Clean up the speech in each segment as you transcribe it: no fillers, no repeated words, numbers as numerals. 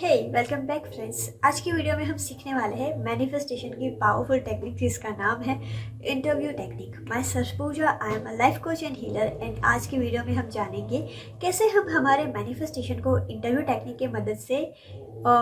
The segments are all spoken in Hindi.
हे वेलकम बैक फ्रेंड्स। आज की वीडियो में हम सीखने वाले हैं मैनिफेस्टेशन की पावरफुल टेक्निक जिसका नाम है interview technique. Myself Pooja, I am a life coach and healer and आज की वीडियो में हम जानेंगे कैसे हम हमारे मैनिफेस्टेशन को इंटरव्यू टेक्निक की मदद से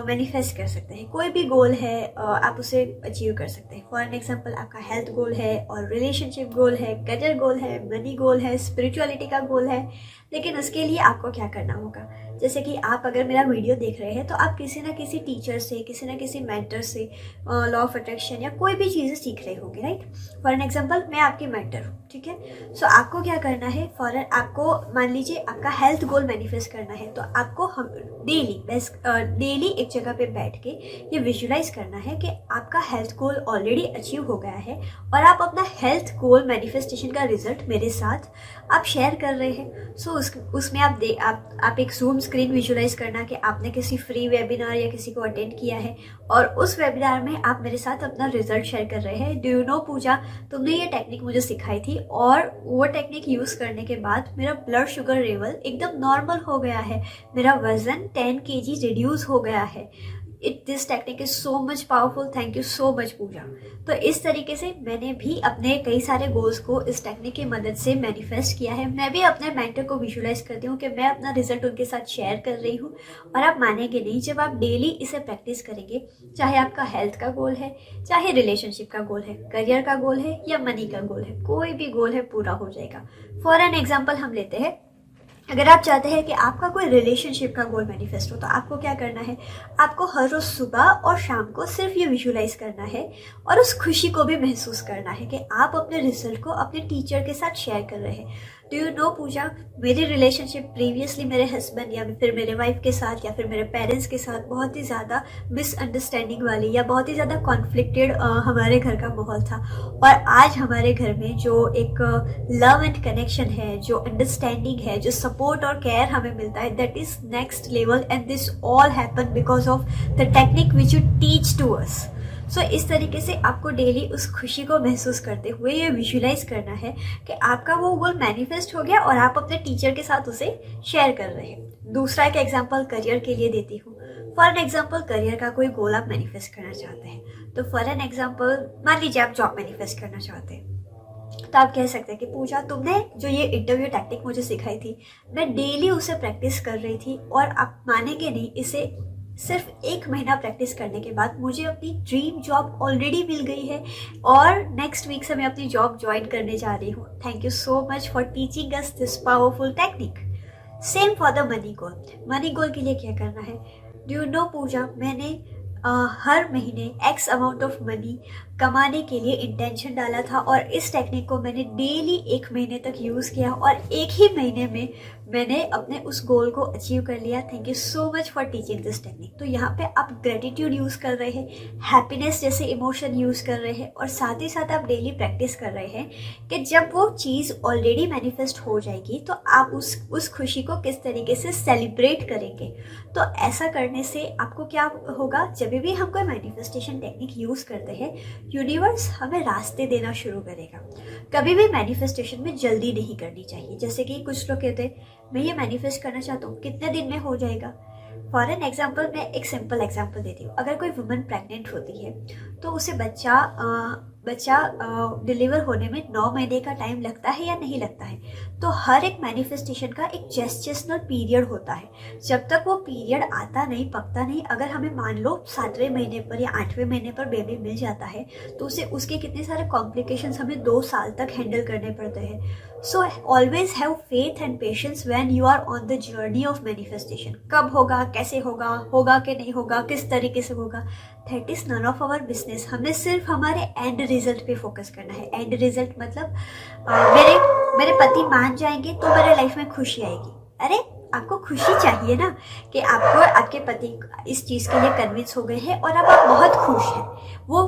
मैनिफेस्ट कर सकते हैं। कोई भी गोल है आप उसे अचीव कर सकते हैं। फॉर एन एग्जांपल, आपका हेल्थ गोल है और रिलेशनशिप गोल है, करियर गोल है, मनी गोल है, स्पिरिचुअलिटी का गोल है। लेकिन उसके लिए आपको क्या करना होगा? जैसे कि आप अगर मेरा वीडियो देख रहे हैं तो आप किसी ना किसी टीचर से, किसी ना किसी मेंटर से लॉ ऑफ अट्रैक्शन या कोई भी चीज़ें सीख रहे होंगे, राइट। फॉर एन एग्जांपल, मैं आपकी मेंटर हूँ, ठीक है। सो आपको क्या करना है, आपको मान लीजिए आपका हेल्थ गोल मैनिफेस्ट करना है तो आपको हम डेली एक जगह पे बैठ के ये विजुलाइज करना है कि आपका हेल्थ गोल ऑलरेडी अचीव हो गया है और आप अपना हेल्थ गोल मैनिफेस्टेशन का रिजल्ट मेरे साथ आप शेयर कर रहे हैं। सो उसमें आप एक जूम स्क्रीन विजुलाइज करना कि आपने किसी फ्री वेबिनार या किसी को अटेंड किया है और उस वेबिनार में आप मेरे साथ अपना रिजल्ट शेयर कर रहे हैं। डू यू नो पूजा, तुमने ये टेक्निक मुझे सिखाई थी और वो टेक्निक यूज़ करने के बाद मेरा ब्लड शुगर लेवल एकदम नॉर्मल हो गया है, मेरा वजन 10 kg रिड्यूस हो गया है। This technique is so much powerful. Thank you so much Pooja. तो इस तरीके से मैंने भी अपने कई सारे गोल्स को इस टेक्निक की मदद से मैनिफेस्ट किया है। मैं भी अपने मेंटर को विजुलाइज करती हूँ कि मैं अपना रिजल्ट उनके साथ शेयर कर रही हूँ। और आप मानेंगे नहीं, जब आप डेली इसे प्रैक्टिस करेंगे, चाहे आपका हेल्थ का गोल है, चाहे रिलेशनशिप का गोल है, करियर का गोल है या मनी का गोल है, कोई भी गोल है पूरा हो जाएगा। फॉर एन एग्जाम्पल हम लेते हैं, अगर आप चाहते हैं कि आपका कोई रिलेशनशिप का गोल मैनिफेस्ट हो तो आपको क्या करना है, आपको हर रोज सुबह और शाम को सिर्फ ये विजुलाइज करना है और उस खुशी को भी महसूस करना है कि आप अपने रिजल्ट को अपने टीचर के साथ शेयर कर रहे हैं। डू यू नो पूजा, मेरी रिलेशनशिप प्रीवियसली मेरे हस्बैंड या फिर मेरे वाइफ के साथ या फिर मेरे पेरेंट्स के साथ बहुत ही ज़्यादा मिसअंडरस्टैंडिंग वाली या बहुत ही ज़्यादा कॉन्फ्लिक्टेड हमारे घर का माहौल था। और आज हमारे घर में जो एक लव एंड कनेक्शन है, जो अंडरस्टैंडिंग है, जो सपोर्ट और केयर हमें मिलता है, that is next level and this all happen because of the technique which you teach to us. So इस तरीके से आपको डेली उस खुशी को महसूस करते हुए ये विजुलाइज करना है कि आपका वो गोल मैनिफेस्ट हो गया और आप अपने टीचर के साथ उसे शेयर कर रहे हैं। दूसरा एक एग्जांपल करियर के लिए देती हूँ। फॉर एन एग्जांपल, करियर का कोई गोल आप मैनिफेस्ट करना चाहते हैं तो फॉर एन एग्जांपल मान लीजिए आप जॉब मैनिफेस्ट करना चाहते हैं तो आप कह सकते हैं कि पूजा, तुमने जो ये इंटरव्यू टैक्टिक मुझे सिखाई थी, मैं डेली उसे प्रैक्टिस कर रही थी और आप मानेंगे नहीं, इसे सिर्फ 1 महीना प्रैक्टिस करने के बाद मुझे अपनी ड्रीम जॉब ऑलरेडी मिल गई है और नेक्स्ट वीक से मैं अपनी जॉब ज्वाइन करने जा रही हूँ। Thank you so much for teaching us this powerful technique. Same for the money goal. Money goal के लिए क्या करना है? डू यू नो पूजा, मैंने हर महीने एक्स अमाउंट ऑफ मनी कमाने के लिए इंटेंशन डाला था और इस टेक्निक को मैंने डेली 1 महीने तक यूज़ किया और 1 ही महीने में मैंने अपने उस गोल को अचीव कर लिया। Thank you so much for teaching this technique. तो यहाँ पे आप ग्रेटिट्यूड यूज़ कर रहे हैं, हैप्पीनेस जैसे इमोशन यूज़ कर रहे हैं और साथ ही साथ आप डेली प्रैक्टिस कर रहे हैं कि जब वो चीज़ ऑलरेडी मैनिफेस्ट हो जाएगी तो आप उस खुशी को किस तरीके से सेलिब्रेट करेंगे। तो ऐसा करने से आपको क्या होगा, जब भी हम कोई मैनिफेस्टेशन टेक्निक यूज़ करते हैं, यूनिवर्स हमें रास्ते देना शुरू करेगा। कभी भी मैनिफेस्टेशन में जल्दी नहीं करनी चाहिए। जैसे कि कुछ लोग कहते हैं मैं ये मैनिफेस्ट करना चाहता हूँ, कितने दिन में हो जाएगा। फॉर एन एग्जाम्पल, मैं एक सिंपल एग्जाम्पल देती हूँ। अगर कोई वुमन प्रेग्नेंट होती है तो उसे बच्चा डिलीवर होने में 9 महीने का टाइम लगता है या नहीं लगता है। तो हर एक मैनिफेस्टेशन का एक जेस्टेशनल पीरियड होता है। जब तक वो पीरियड आता नहीं, पकता नहीं, अगर हमें मान लो 7वें महीने पर या 8वें महीने पर बेबी मिल जाता है तो उसके कितने सारे कॉम्प्लिकेशंस हमें 2 साल तक हैंडल करने पड़ते हैं। So always have faith and patience when you are on the journey of manifestation. कब होगा, कैसे होगा, होगा कि नहीं होगा, किस तरीके से होगा, that is none of our business. हमें सिर्फ हमारे एंड रिजल्ट पे फोकस करना है। एंड रिजल्ट मतलब मेरे पति मान जाएंगे तो मेरे लाइफ में खुशी आएगी। अरे आपको खुशी चाहिए ना, कि आपको आपके पति इस चीज़ के लिए कन्विंस हो गए हैं और अब आप बहुत खुश हैं। वो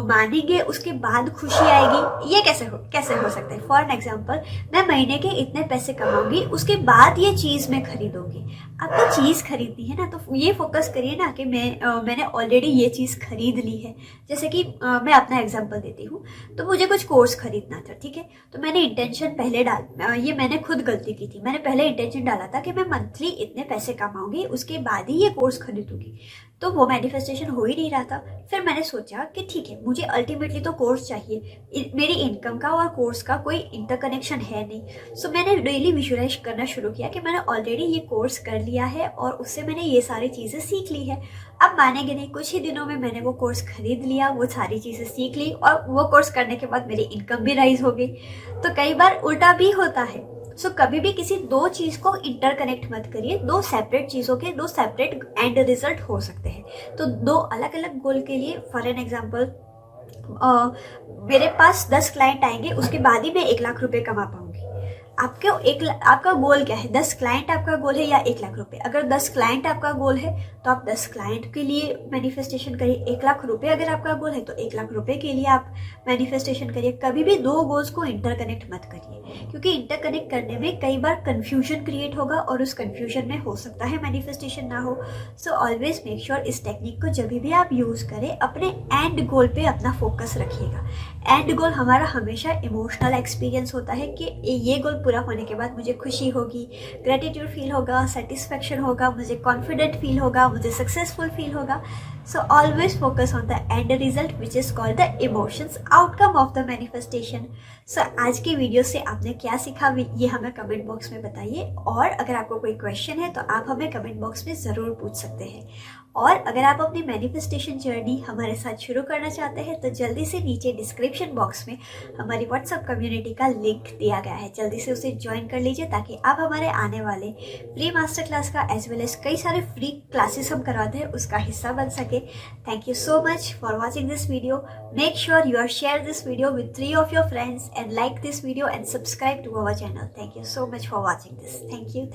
मानेंगे, उसके बाद खुशी आएगी। ये कैसे हो सकता है? फॉर एन एग्जाम्पल, मैं महीने के इतने पैसे कमाऊंगी, उसके बाद ये चीज़ मैं खरीदूंगी। आपको चीज़ खरीदनी है ना, तो ये फोकस करिए ना कि मैंने ऑलरेडी ये चीज़ खरीद ली है। जैसे कि मैं अपना एग्जांपल देती हूँ, तो मुझे कुछ कोर्स खरीदना था, ठीक है। तो मैंने इंटेंशन पहले ये मैंने खुद गलती की थी। मैंने पहले इंटेंशन डाला था कि मैं मंथली इतने पैसे कमाऊंगी, उसके बाद ही ये कोर्स खरीदूंगी। तो वो मैनिफेस्टेशन हो ही नहीं रहा था। फिर मैंने सोचा कि ठीक है, मुझे अल्टीमेटली तो कोर्स चाहिए, मेरी इनकम का और कोर्स का कोई इंटरकनेक्शन है नहीं। सो मैंने डेली विजुअलाइज करना शुरू किया कि मैंने ऑलरेडी ये कोर्स कर लिया है और उससे मैंने ये सारी चीज़ें सीख ली है। अब मानेंगे नहीं, कुछ ही दिनों में मैंने वो कोर्स खरीद लिया, वो सारी चीज़ें सीख ली और वो कोर्स करने के बाद मेरी इनकम भी राइज हो गई। तो कई बार उल्टा भी होता है। सो कभी भी किसी दो चीज़ को इंटरकनेक्ट मत करिए। दो सेपरेट चीज़ों के दो सेपरेट एंड रिजल्ट हो सकते हैं। तो दो अलग अलग गोल के लिए, फॉर एन एग्जाम्पल, मेरे पास 10 क्लाइंट आएंगे, उसके बाद ही मैं 1 लाख रुपए कमा पाऊंगी। आपका गोल क्या है? 10 क्लाइंट आपका गोल है या 1 लाख रुपए? अगर 10 क्लाइंट आपका गोल है तो आप 10 क्लाइंट के लिए मैनिफेस्टेशन करिए। 1 लाख रुपए अगर आपका गोल है तो 1 लाख रुपए के लिए आप मैनिफेस्टेशन करिए। कभी भी दो गोल्स को इंटरकनेक्ट मत करिए, क्योंकि इंटरकनेक्ट करने में कई बार कंफ्यूजन क्रिएट होगा और उस कंफ्यूजन में हो सकता है मैनिफेस्टेशन ना हो। सो ऑलवेज मेक श्योर इस टेक्निक को जब भी आप यूज़ करें, अपने एंड गोल पे अपना फोकस रखिएगा। एंड गोल हमारा हमेशा इमोशनल एक्सपीरियंस होता है कि ये गोल पूरा होने के बाद मुझे खुशी होगी, ग्रेटिट्यूड फील होगा, सेटिस्फेक्शन होगा, मुझे कॉन्फिडेंट फील होगा, मुझे सक्सेसफुल फील होगा। So always focus on the end result which is called the emotions outcome of the manifestation. So आज की वीडियो से आपने क्या सीखा ये हमें कमेंट बॉक्स में बताइए, और अगर आपको कोई क्वेश्चन है तो आप हमें कमेंट बॉक्स में ज़रूर पूछ सकते हैं। और अगर आप अपनी मैनिफेस्टेशन जर्नी हमारे साथ शुरू करना चाहते हैं तो जल्दी से नीचे डिस्क्रिप्शन बॉक्स में हमारी व्हाट्सएप कम्युनिटी का लिंक दिया गया है, जल्दी से उसे ज्वाइन कर लीजिए ताकि आप हमारे आने वाले फ्री मास्टर क्लास का एज वेल एज कई सारे फ्री क्लासेस हम करवाते हैं उसका हिस्सा बन सके। Thank you so much for watching this video. Make sure you are share this video with 3 of your friends and like this video and subscribe to our channel. Thank you so much for watching this. Thank you.